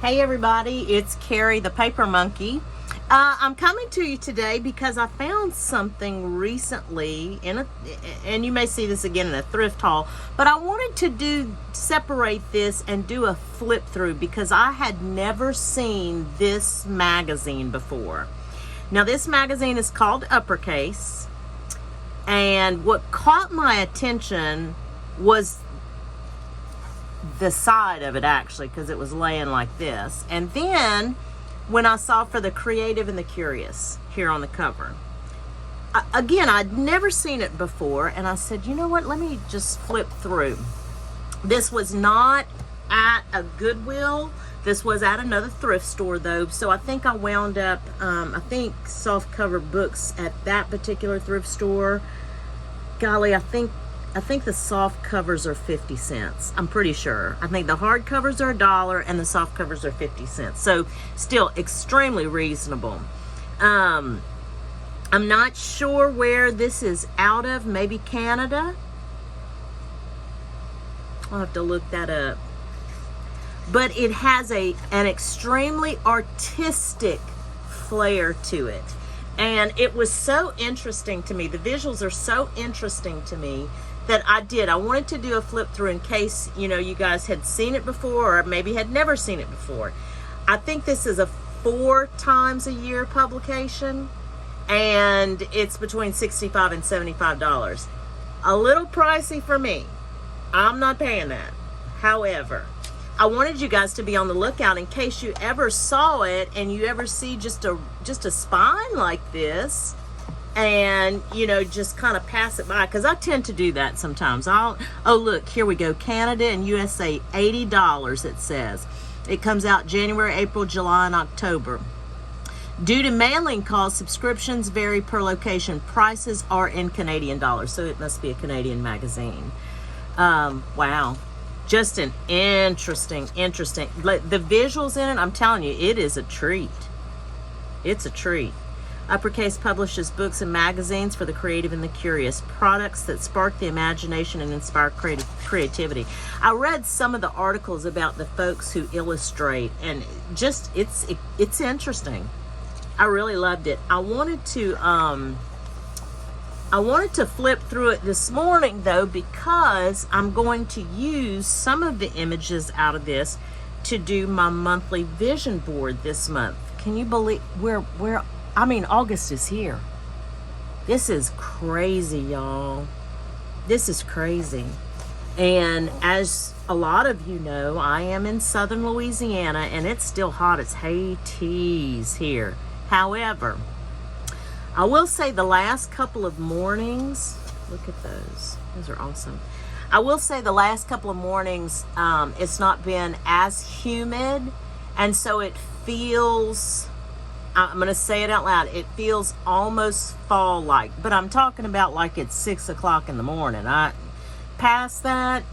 Hey everybody, it's Carrie the Paper Monkey. I'm coming to you today because I found something recently and you may see this again in a thrift haul, but I wanted to separate this and do a flip through because I had never seen this magazine before. Now this magazine is called Uppercase, and what caught my attention was the side of it, actually, because it was laying like this. And then when I saw for the creative and the curious here on the cover, again, I'd never seen it before, and I said, you know what, let me just flip through. This was not at a Goodwill. This was at another thrift store though, so I think I wound up I think soft cover books at that particular thrift store, golly, I think the soft covers are 50 cents. I'm pretty sure. I think the hard covers are $1 and the soft covers are 50 cents. So still extremely reasonable. I'm not sure where this is out of. Maybe Canada. I'll have to look that up. But it has an extremely artistic flair to it. And it was so interesting to me. The visuals are so interesting to me that I wanted to do a flip through in case, you know, you guys had seen it before or maybe had never seen it before. I think this is a 4 times a year publication, and it's between $65 and $75. A little pricey for me. I'm not paying that. However, I wanted you guys to be on the lookout in case you ever saw it and you ever see just a spine like this, and you know, just kind of pass it by, because I tend to do that sometimes. Oh look, here we go, Canada and USA, $80 it says. It comes out January, April, July, and October. Due to mailing costs, subscriptions vary per location. Prices are in Canadian dollars, so it must be a Canadian magazine. Wow, just an interesting, the visuals in it, I'm telling you, it is a treat. It's a treat. Uppercase publishes books and magazines for the creative and the curious, products that spark the imagination and inspire creativity. I read some of the articles about the folks who illustrate, and just it's interesting. I really loved it. I wanted to flip through it this morning though, because I'm going to use some of the images out of this to do my monthly vision board this month. Can you believe August is here. This is crazy, y'all. This is crazy. And as a lot of you know, I am in southern Louisiana and it's still hot as Hades here. However, I will say the last couple of mornings, look at those. Those are awesome. I will say the last couple of mornings, it's not been as humid, and so it feels, I'm going to say it out loud, it feels almost fall-like, but I'm talking about like it's 6 o'clock in the morning. Past that,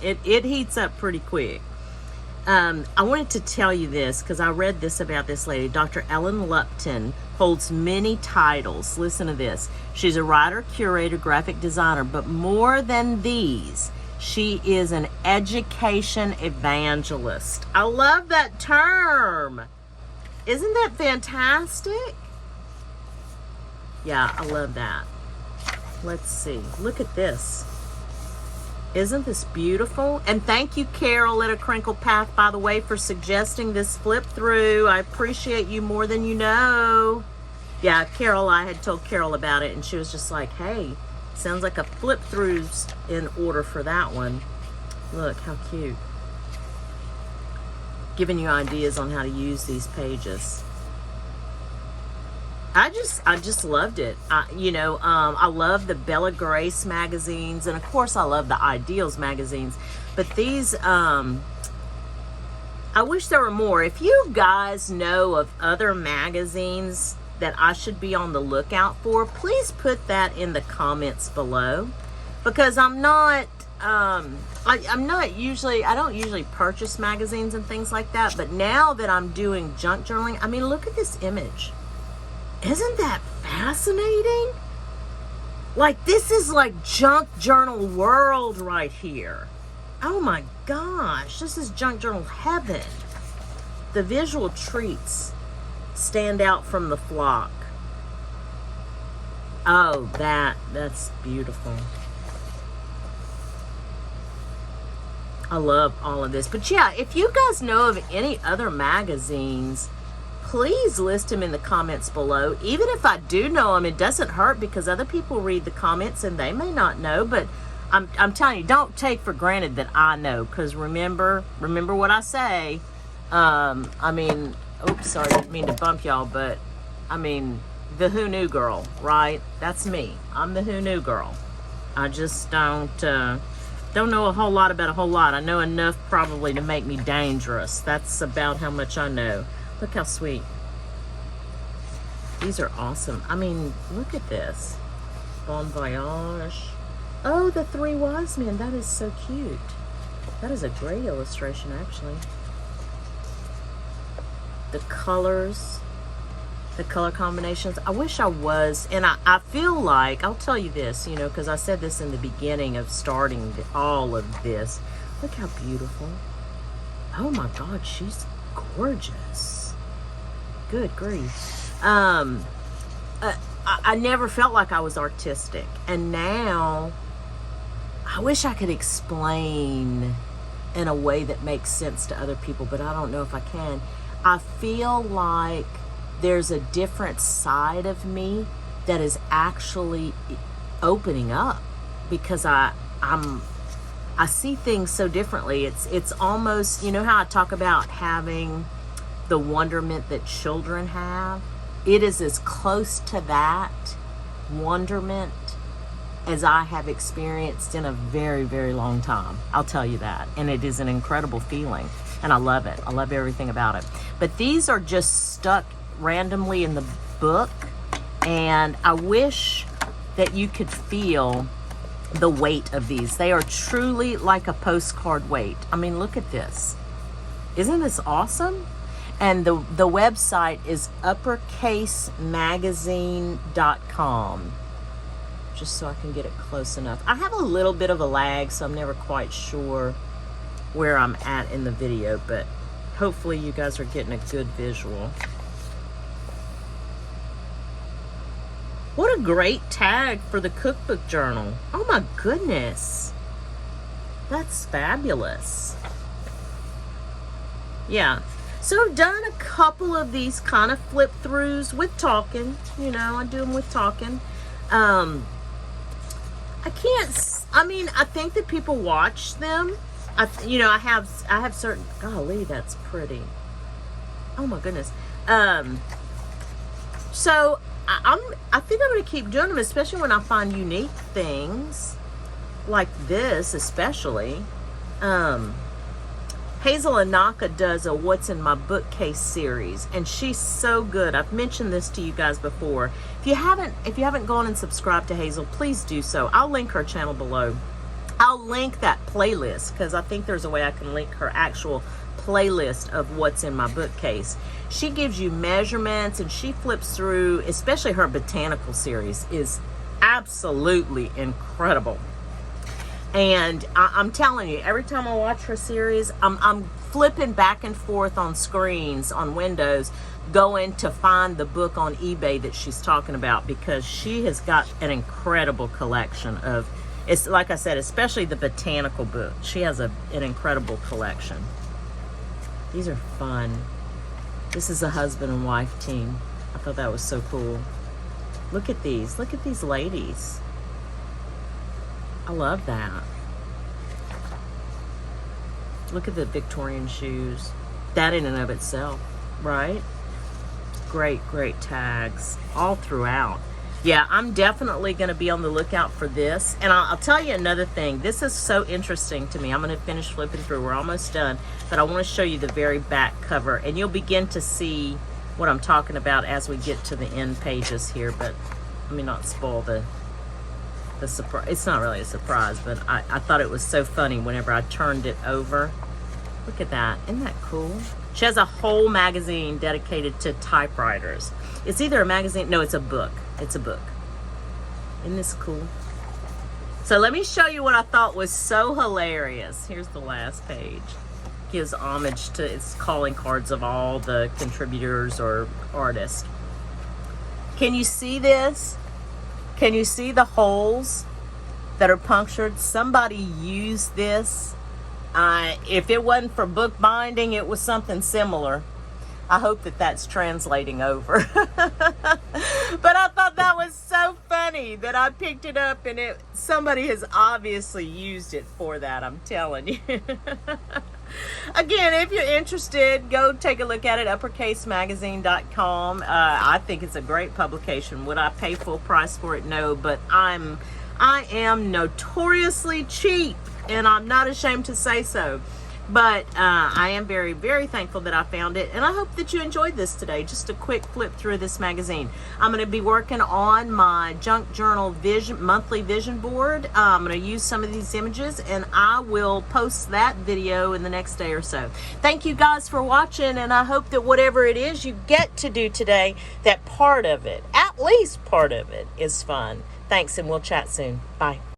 it heats up pretty quick. I wanted to tell you this because I read this about this lady. Dr. Ellen Lupton holds many titles. Listen to this. She's a writer, curator, graphic designer, but more than these, she is an education evangelist. I love that term. Isn't that fantastic? Yeah, I love that. Let's see. Look at this. Isn't this beautiful? And thank you, Carol at A Crinkle Path, by the way, for suggesting this flip through. I appreciate you more than you know. Yeah, Carol, I had told Carol about it, and she was just like, hey, sounds like a flip through's in order for that one. Look, how cute. Giving you ideas on how to use these pages. I just loved it. I love the Bella Grace magazines, and of course I love the Ideals magazines, but these, I wish there were more. If you guys know of other magazines that I should be on the lookout for, please put that in the comments below, because I don't usually purchase magazines and things like that, but now that I'm doing junk journaling, I mean, look at this image. Isn't that fascinating? Like, this is like junk journal world right here. Oh my gosh, this is junk journal heaven. the visual treats stand out from the flock. Oh, that's beautiful. I love all of this. But yeah, if you guys know of any other magazines, please list them in the comments below. Even if I do know them, it doesn't hurt, because other people read the comments and they may not know. But I'm telling you, don't take for granted that I know, because remember what I say. I mean, oops, sorry, didn't mean to bump y'all, but I mean, the who knew girl, right? That's me. I'm the who knew girl. I just don't know a whole lot about a whole lot. I know enough probably to make me dangerous. That's about how much I know. Look how sweet. These are awesome. I mean, look at this. Bon voyage. Oh, the three wise men. That is so cute. That is a great illustration, actually. The colors, the color combinations. I wish I was, and I feel like, I'll tell you this, you know, because I said this in the beginning of starting all of this. Look how beautiful. Oh my God, she's gorgeous. Good grief. I never felt like I was artistic, and now I wish I could explain in a way that makes sense to other people, but I don't know if I can. I feel like there's a different side of me that is actually opening up, because I see things so differently. It's almost, you know how I talk about having the wonderment that children have? It is as close to that wonderment as I have experienced in a very, very long time. I'll tell you that. And it is an incredible feeling. And I love it. I love everything about it. But these are just stuck randomly in the book. And I wish that you could feel the weight of these. They are truly like a postcard weight. I mean, look at this. Isn't this awesome? And the website is uppercasemagazine.com. Just so I can get it close enough. I have a little bit of a lag, so I'm never quite sure where I'm at in the video, but hopefully you guys are getting a good visual. What a great tag for the cookbook journal. Oh my goodness. That's fabulous. Yeah. So I've done a couple of these kind of flip throughs with talking. You know, I do them with talking. I think that people watch them. I have certain, golly, that's pretty. Oh my goodness. So I think I'm going to keep doing them, especially when I find unique things like this, especially. Hazel Anaka does a What's in My Bookcase series, and she's so good. I've mentioned this to you guys before. If you haven't gone and subscribed to Hazel, please do so. I'll link her channel below. I'll link that playlist, because I think there's a way I can link her actual playlist of What's in My Bookcase. She gives you measurements, and she flips through, especially her botanical series is absolutely incredible. And I'm telling you, every time I watch her series, I'm flipping back and forth on screens, on windows, going to find the book on eBay that she's talking about, because she has got an incredible collection of, it's like I said, especially the botanical book. She has an incredible collection. These are fun. This is a husband and wife team. I thought that was so cool. Look at these. Look at these ladies. I love that. Look at the Victorian shoes. That in and of itself, right? Great, great tags all throughout. Yeah, I'm definitely going to be on the lookout for this. And I'll tell you another thing. This is so interesting to me. I'm going to finish flipping through. We're almost done. But I want to show you the very back cover. And you'll begin to see what I'm talking about as we get to the end pages here. But let me not spoil the surprise. It's not really a surprise, but I thought it was so funny whenever I turned it over. Look at that. Isn't that cool? She has a whole magazine dedicated to typewriters. It's either a magazine. No, it's a book. It's a book. Isn't this cool? So let me show you what I thought was so hilarious. Here's the last page. gives homage to its calling cards of all the contributors or artists. Can you see this? Can you see the holes that are punctured? Somebody used this. If it wasn't for book binding, it was something similar. I hope that that's translating over. But I thought that was so funny that I picked it up, and somebody has obviously used it for that, I'm telling you. Again, if you're interested, go take a look at it, uppercasemagazine.com. I think it's a great publication. Would I pay full price for it? No, but I am notoriously cheap, and I'm not ashamed to say so. But I am very, very thankful that I found it, and I hope that you enjoyed this today. Just a quick flip through this magazine. I'm going to be working on my junk journal monthly vision board. I'm going to use some of these images, and I will post that video in the next day or so. Thank you guys for watching, and I hope that whatever it is you get to do today, that part of it, at least part of it, is fun. Thanks, and we'll chat soon. Bye.